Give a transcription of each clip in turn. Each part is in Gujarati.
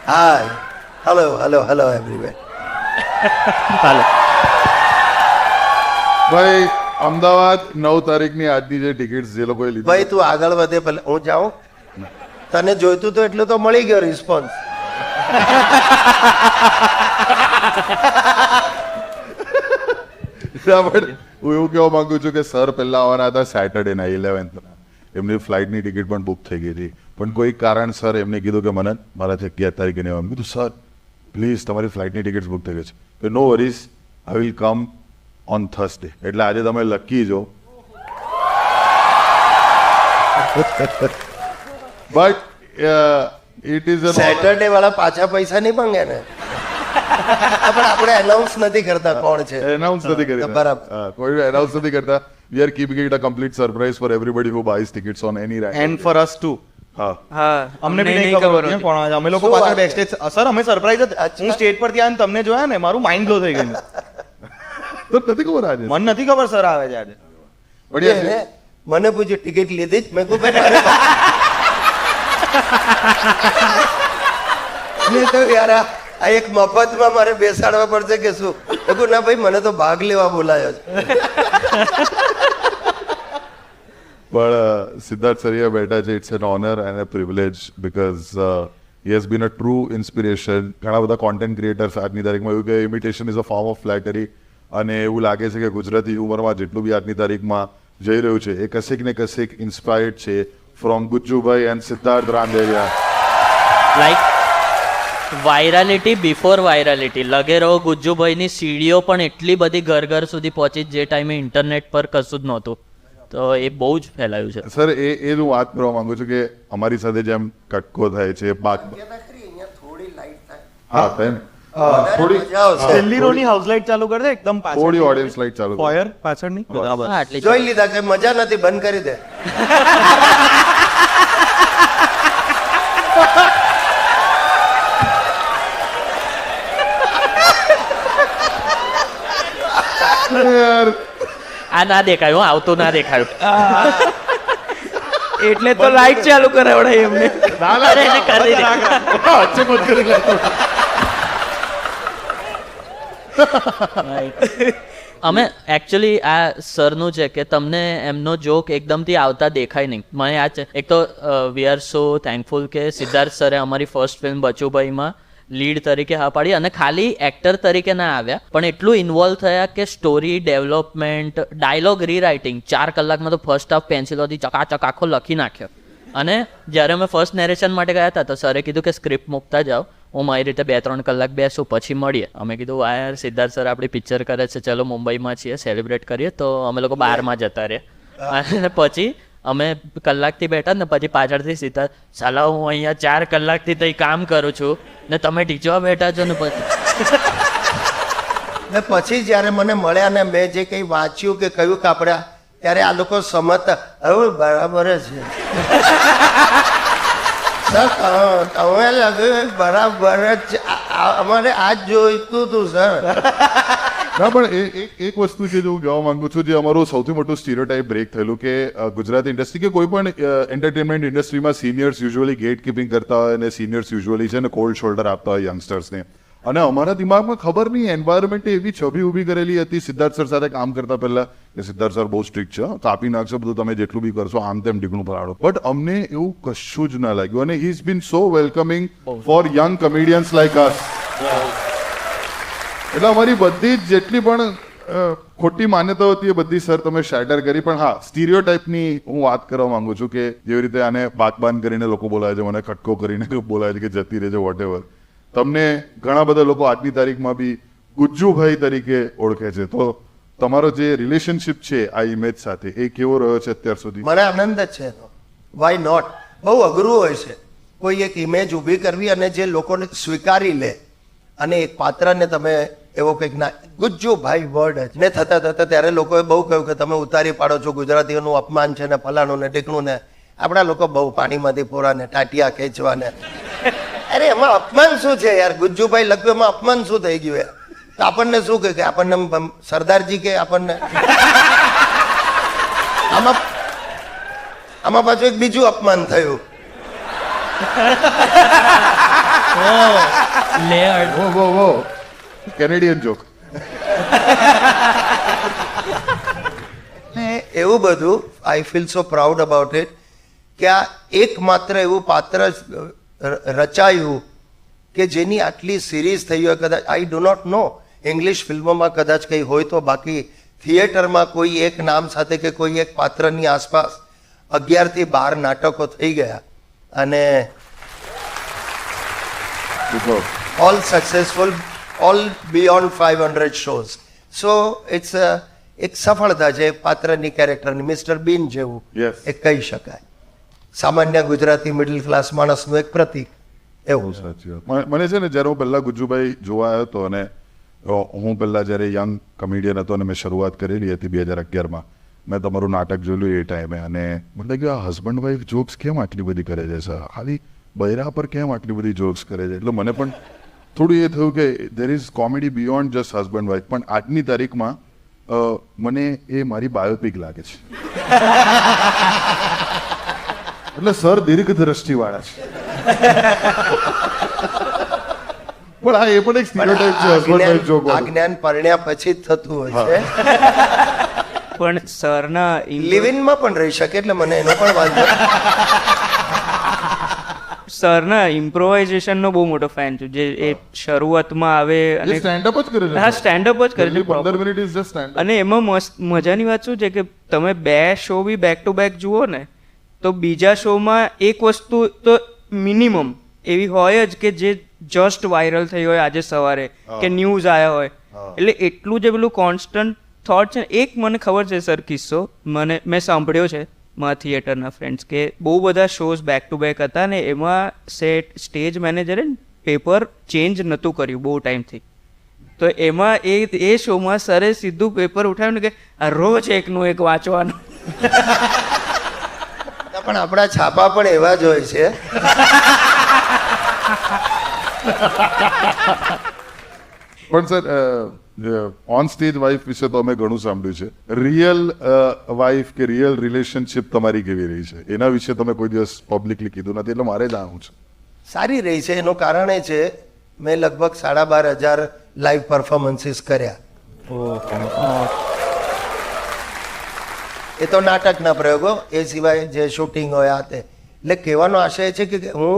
હાય હેલો હેલો હેલો એવરીવેર. હાલો. ભાઈ અમદાવાદ 9 તારીખની આજની જે ટિકિટ્સ જે લોકોએ લીધી ભાઈ તું આગળ વધે ભલે હું જાઉં. તને જોઈતું તો એટલું તો મળી ગયો રિસ્પોન્સ. પણ હું એવું કહેવા માંગુ છું કે સર પહેલા આવવાના હતા સેટરડેના 11th એમની ફ્લાઇટની ટિકિટ પણ બુક થઈ ગઈ હતી પણ કોઈ કારણ સર એમને કીધું કે મને મારાથી 11 તારીખે નહીં આવવાનું. કીધું સર પ્લીઝ તમારી ફ્લાઇટની ટિકિટ્સ બુક થઈ ગઈ છે. No worries I will come on Thursday. એટલે આજે તમે લકી જો બટ ઇટ ઇઝ સેટરડે વાળા પાછા પૈસા નહીં માંગે ને. પણ આપણે એનાઉન્સ નથી કરતા કોણ છે. એનાઉન્સ નથી કરી બરાબર. કોઈ એનાઉન્સ નથી કરતા. We are keeping it a complete surprise for everybody who buys tickets on any ride. And for us too. હા હા અમને બી નહીં ખબર હતી કોણ આવે. અમે લોકો શું પાછળ વાત છે? બેકસ્ટેજ સર અમે સરપ્રાઈઝ હતા. હું સ્ટેજ પરથી આવીને તમને જોયા ને મારું માઇન્ડ બ્લો થઈ ગયું. તો નથી ખબર આજે મને નથી ખબર સર આવે છે આજે. બઢિયા છે. મને પૂછ્યું ટિકિટ લીધી જ મેં કહું ભાઈ મેં કહ્યું યાર આ એક મફતમાં મારે બેસાડવા પડશે કે શું. મેં કહ્યું ના ભાઈ મને તો ભાગ લેવા બોલાયો છે. પણ સિદ્ધાર્થ સરિયા બેઠા છે. It's an honour and a privilege because he has been a true inspiration. ઘણા બધા કોન્ટેન્ટ ક્રિએટર્સ આજની તારીખમાં એવું કે imitation is a form of flattery અને એવું લાગે છે કે ગુજરાતી હ્યુમરમાં જેટલું બી આજની તારીખમાં જઈ રહ્યું છે એ કશેક ને કશેક ઇન્સ્પાયર્ડ છે from Gujjubhai and Siddharth Randeria. Like virality before virality લગે રહો ગુજ્જુભાઈની સીડીઓ પણ એટલી બધી ઘર ઘર સુધી પહોંચી જે ટાઈમે ઇન્ટરનેટ પર કશું જ નહોતું. તો એ બહુ જ ફેલાયું છે. સર એ હું વાત કરવા માંગુ છું કે અમારી સાથે જેમ કટકો થાય છે પાક થોડી લાઈટ થાય હા થાય ને થોડી મજા આવશે. છેલ્લી રોની હાઉસ લાઇટ ચાલુ કરી દે એકદમ પાછળ. થોડી ઓડિયન્સ લાઈટ ચાલુ કરો. ફોયર પાછળની બરાબર. હા આટલી જોઈ લીધા કે મજા નથી બંધ કરી દે. યાર આ ના દેખાયું હો, આવતું ના દેખાયું. એટલે તો લાઈટ ચાલુ કરાવડાય એમને. અરે એને કરી દે. અચ્છે મત કરી લેતો. અમે એકચ્યુઅલી આ સરનું છે કે તમને એમનો જોક એકદમથી આવતા દેખાય નહીં. મને આ છે એક તો વી આર સો થેન્કફુલ કે સિદ્ધાર્થ સરે અમારી ફર્સ્ટ ફિલ્મ બચુભાઈમાં લીડ તરીકે હા પાડી અને ખાલી એક્ટર તરીકે ના આવ્યા પણ એટલું ઇન્વોલ્વ થયા કે સ્ટોરી ડેવલપમેન્ટ ડાયલોગ રીરાઇટિંગ 4 કલાકમાં તો ફર્સ્ટ હાફ પેન્સિલોથી ચકાચક આખો લખી નાખ્યો. અને જ્યારે અમે ફર્સ્ટ નેરેશન માટે ગયા હતા તો સરે કીધું કે સ્ક્રિપ્ટ મૂકતા જાઓ હું મારી રીતે 2-3 કલાક બેસું પછી મળીએ. અમે કીધું આ યાર સિદ્ધાર્થ સર આપણી પિક્ચર કરે છે ચલો મુંબઈમાં છીએ સેલિબ્રેટ કરીએ. તો અમે લોકો બારમાં જતા રહ્યા અને પછી અમે કલાકથી બેઠા ને પછી પાછળથી સીધા સાલા હું અહીંયા 4 કલાકથી તઈ કામ કરું છું ને તમે ટીચવા બેઠા છો ને પછી ને પછી જ્યારે મને મળ્યા ને મેં જે કંઈ વાંચ્યું કે કયું કાપડ્યા ત્યારે આ લોકો સમજતા હવે બરાબર જ છે. સર તમે લાગે બરાબર જ અમારે આ જ જોઈતું હતું સર. ના પણ એક વસ્તુ છે જે હું કહેવા માંગુ છું જે અમારું સૌથી મોટું સ્ટીરિયોટાઇપ બ્રેક થયેલું કે ગુજરાતી ઇન્ડસ્ટ્રી કે કોઈ પણ એન્ટરટેનમેન્ટ ઇન્ડસ્ટ્રીમાં સિનિયર્સ યુઝ્યુઅલી ગેટ કીપિંગ કરતા હોય અને સિનિયર્સ યુઝ્યુઅલી છે ને કોલ્ડ શોલ્ડર આપતા હોય યંગસ્ટર્સને. અને અમારા દિમાગમાં ખબર નહીં એન્વાયરમેન્ટે એવી છબી ઊભી કરેલી હતી સિદ્ધાર્થ સર સાથે કામ કરતા પહેલા કે સિદ્ધાર્થ સર બહુ સ્ટ્રિક્ટ છે કાપી નાખશો બધું તમે જેટલું બી કરશો આમ તેમ ઢીકણું પડાડો. બટ અમને એવું કશું જ ના લાગ્યું અને he is been so welcoming for young comedians like us. એટલે અમારી બધી જ જેટલી પણ ખોટી માન્યતાઓ હતી એ બધી સર તમે શેટર કરી. પણ હા સ્ટીરિયોટાઇપની હું વાત કરવા માંગુ છું કે જેવી રીતે આને બાકબાન કરીને લોકો બોલાવે છે મને કટકો કરીને બોલાવે છે કે જતી રહેજો વોટ એવર. તમને ઘણા બધા લોકો આજની તારીખમાં બી ગુજ્જુભાઈ તરીકે ઓળખે છે. તો તમારો જે રિલેશનશિપ છે આ ઇમેજ સાથે એ કેવો રહ્યો છે અત્યાર સુધી? મને આનંદ જ છે. Why not. બહુ અઘરું હોય છે કોઈ એક ઇમેજ ઊભી કરવી અને જે લોકોને સ્વીકારી લે અને એક પાત્રને તમે એવો કંઈક ના ગુજ્જુભાઈ વર્ડ જ ને થતા થતા ત્યારે લોકોએ બહુ કહ્યું કે તમે ઉતારી પાડો છો ગુજરાતીઓનું અપમાન છે ને ફલાણું ને ઢીકણું ને. આપણા લોકો બહુ પાણીમાંથી પોરા ને ટાટિયા ખેંચવા ને અરે એમાં અપમાન શું છે યાર? ગુજ્જુભાઈ લખ્યું એમાં અપમાન શું થઈ ગયું યાર? તો આપણને શું કે આપણને સરદારજી કે આપણને આમાં પાછું એક બીજું અપમાન થયું લેયર્ડ. વો કેનેડિયન જોક. ને એવું બધું I feel so proud about it કે આ એકમાત્ર એવું પાત્ર રચાયું કે જેની આટલી સિરીઝ થઈ હોય. કદાચ I do not know English ફિલ્મોમાં કદાચ કંઈ હોય તો, બાકી થિયેટરમાં કોઈ એક નામ સાથે કે કોઈ એક પાત્રની આસપાસ 11 થી 12 નાટકો થઈ ગયા અને all successful, all beyond 500 shows. So it's એક સફળતા છે પાત્રની કેરેક્ટરની, મિસ્ટર બીન જેવું Yes. એ કહી શકાય. સામાન્ય ગુજરાતી મિડલ ક્લાસ માણસનું એક પ્રતીક એવું. સાચી વાત. મને છે ને જ્યારે હું પહેલા ગુજ્જુભાઈ જોવા આવ્યો હતો અને હું પહેલા જ્યારે યંગ કોમેડિયન હતો અને મેં શરૂઆત કરેલી હતી 2011માં, મેં તમારું નાટક જોયેલું એ ટાઈમે અને મને લાગ્યું આ હસબન્ડ વાઈફ જોક્સ કેમ આટલી બધી કરે છે સર, ખાલી બૈરા પર કેમ આટલી બધી જોક્સ કરે છે. એટલે મને પણ થોડું એ થયું કે there is comedy beyond just husband wife. પણ આજની તારીખમાં મને એ મારી બાયોપિક લાગે છે. એટલે સર દીર્ઘ દ્રષ્ટિવાળા છે. પણ આ એ પણ એક સ્ટીરિયોટાઇપ છે હસબન્ડ વાઈફ જોક. આ જ્ઞાન પરણ્યા પછી જ થતું હોય છે. પણ સરના લિવિનમાં પણ રહી શકે એટલે મને એનો પણ વાંધો નથી. સરના ઇમ્પ્રોવાઇઝેશનનો બહુ મોટો ફેન છું. જે એ શરૂઆતમાં આવે અને સ્ટેન્ડ અપ જ કરે છે. હા સ્ટેન્ડ અપ જ કરે છે 15 મિનિટ ઇઝ જસ્ટ સ્ટેન્ડ. અને એમાં મજાની વાત શું છે કે તમે 2 show be back to back જુઓ ને તો બીજા શોમાં એક વસ્તુ તો મિનિમમ એવી હોય જ કે જે જસ્ટ વાયરલ થઈ હોય આજે સવારે કે ન્યૂઝ આવ્યા હોય. એટલે એટલું જે પેલું કોન્સ્ટન્ટ થોટ છે. એક મને ખબર છે સર કિસ્સો મેં સાંભળ્યો છે મારા થિયેટરના ફ્રેન્ડ્સ કે બહુ બધા શોઝ બેક ટુ બેક હતા ને એમાં સ્ટેજ મેનેજરે પેપર ચેન્જ નહોતું કર્યું બહુ ટાઈમથી. તો એમાં એ શોમાં સરે સીધું પેપર ઉઠાવ્યું ને કે આ રોજ એકનું એક વાંચવાનું. પણ આપણા છાપા પણ એવા જ હોય છે. પણ સર ઓન સ્ટેજ વાઇફ વિશે તો અમે ઘણું સાંભળ્યું છે. રિયલ વાઇફ કે રિયલ રિલેશનશિપ તમારી કેવી રહી છે એના વિશે તમે કોઈ દિવસ પબ્લિકલી કીધું નથી, એટલે મારે જાણવું છે. સારી રહી છે. એનું કારણ એ છે મેં લગભગ 12,500 લાઈવ પરફોર્મન્સીસ કર્યા. એ તો નાટકના પ્રયોગો, એ સિવાય જે શૂટિંગ હોય આ તે. એટલે કહેવાનો આશય છે કે હું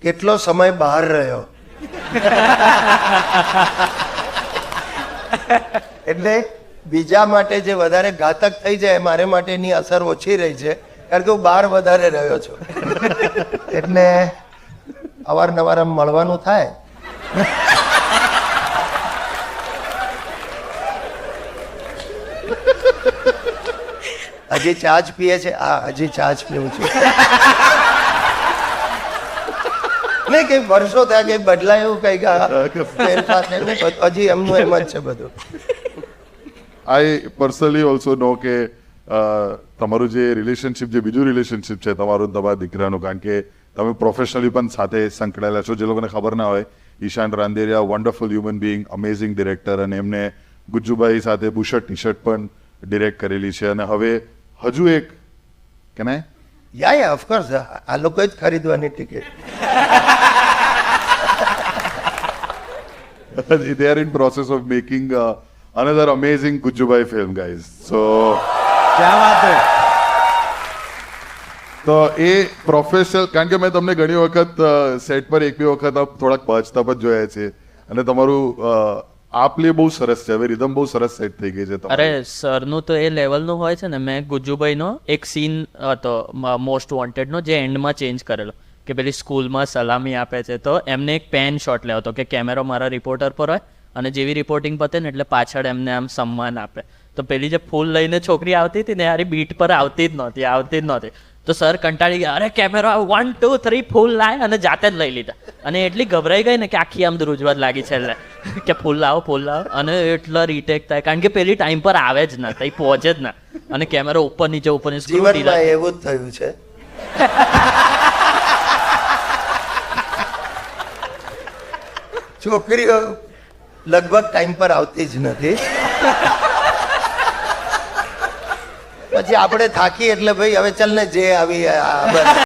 કેટલો સમય બહાર રહ્યો. એટલે બીજા માટે જે વધારે ઘાતક થઈ જાય મારે માટે એની અસર ઓછી રહી છે કારણ કે હું બહાર વધારે રહ્યો છું. એટલે અવારનવાર આમ મળવાનું થાય. હજી ચા જ પીએ છે. હા હજી ચા જ પીવું છું. નહીં કઈ વર્ષો થયા કઈ બદલાયું કઈ ફેરફાર થયું નહીં. હજી એમનું એમ જ છે બધું. આઈ પર્સનલી ઓલ્સો નો કે તમારું જે રિલેશનશિપ, જે બીજું રિલેશનશિપ છે તમારું તમારા દીકરાનું, કારણ કે તમે પ્રોફેશનલી પણ સાથે સંકળાયેલા છો. જે લોકોને ખબર ના હોય, Ishaan Randeria wonderful human being, amazing director, અને એમને ગુજ્જુભાઈ સાથે બુશર્ટ ટી શર્ટ પણ ડિરેક્ટ કરેલી છે. અને હવે હજુ એક કેનાય યા ઓફકોર્સ આ લોકોએ જ ખરીદવાની ticket. they are in process of making another amazing Gujjubhai film, guys. So ક્યાં વાત છે. તો એ પ્રોફેશનલ, કારણ કે મેં તમને ઘણી વખત સેટ પર એક બે વખત થોડાક પહોંચતા પણ જોયા છે અને તમારું આપલે બહુ સરસ છે. હવે રિધમ બહુ સરસ સેટ થઈ ગઈ છે તમારી. અરે સરનું તો એ લેવલનું હોય છે ને. મેં ગુજ્જુભાઈનો એક સીન હતો મોસ્ટ વોન્ટેડનો જે એન્ડમાં ચેન્જ કરેલો કે પેલી સ્કૂલમાં સલામી આપે છે તો એમને એક પેન શોટ લેવો હતો કે કેમેરો મારા રિપોર્ટર પર હોય અને જેવી રિપોર્ટિંગ પતે ને એટલે પાછળ એમને આમ સન્માન આપે. તો પેલી જે ફૂલ લઈને છોકરી આવતી હતી ને યાર બીટ પર આવતી જ નહોતી. તો સર કંટાળી ગયા, અરે કેમેરો 1 2 3 ફૂલ લાય, અને જાતે જ લઈ લીધા. અને એટલી ગભરાઈ ગઈ ને કે આખી આમ ધ્રુજવા લાગી છે કે ફૂલ લાવો. અને એટલા રીટેક થાય કારણ કે પેલી ટાઈમ પર આવે જ ના, તઈ પહોંચે જ ના, અને કેમેરો ઉપર નીચે જીવનમાં એવું જ થયું છે. છોકરીઓ લગભગ ટાઈમ પર આવતી જ નથી. પછી આપણે થાકી એટલે ભાઈ હવે ચાલ ને જે આવી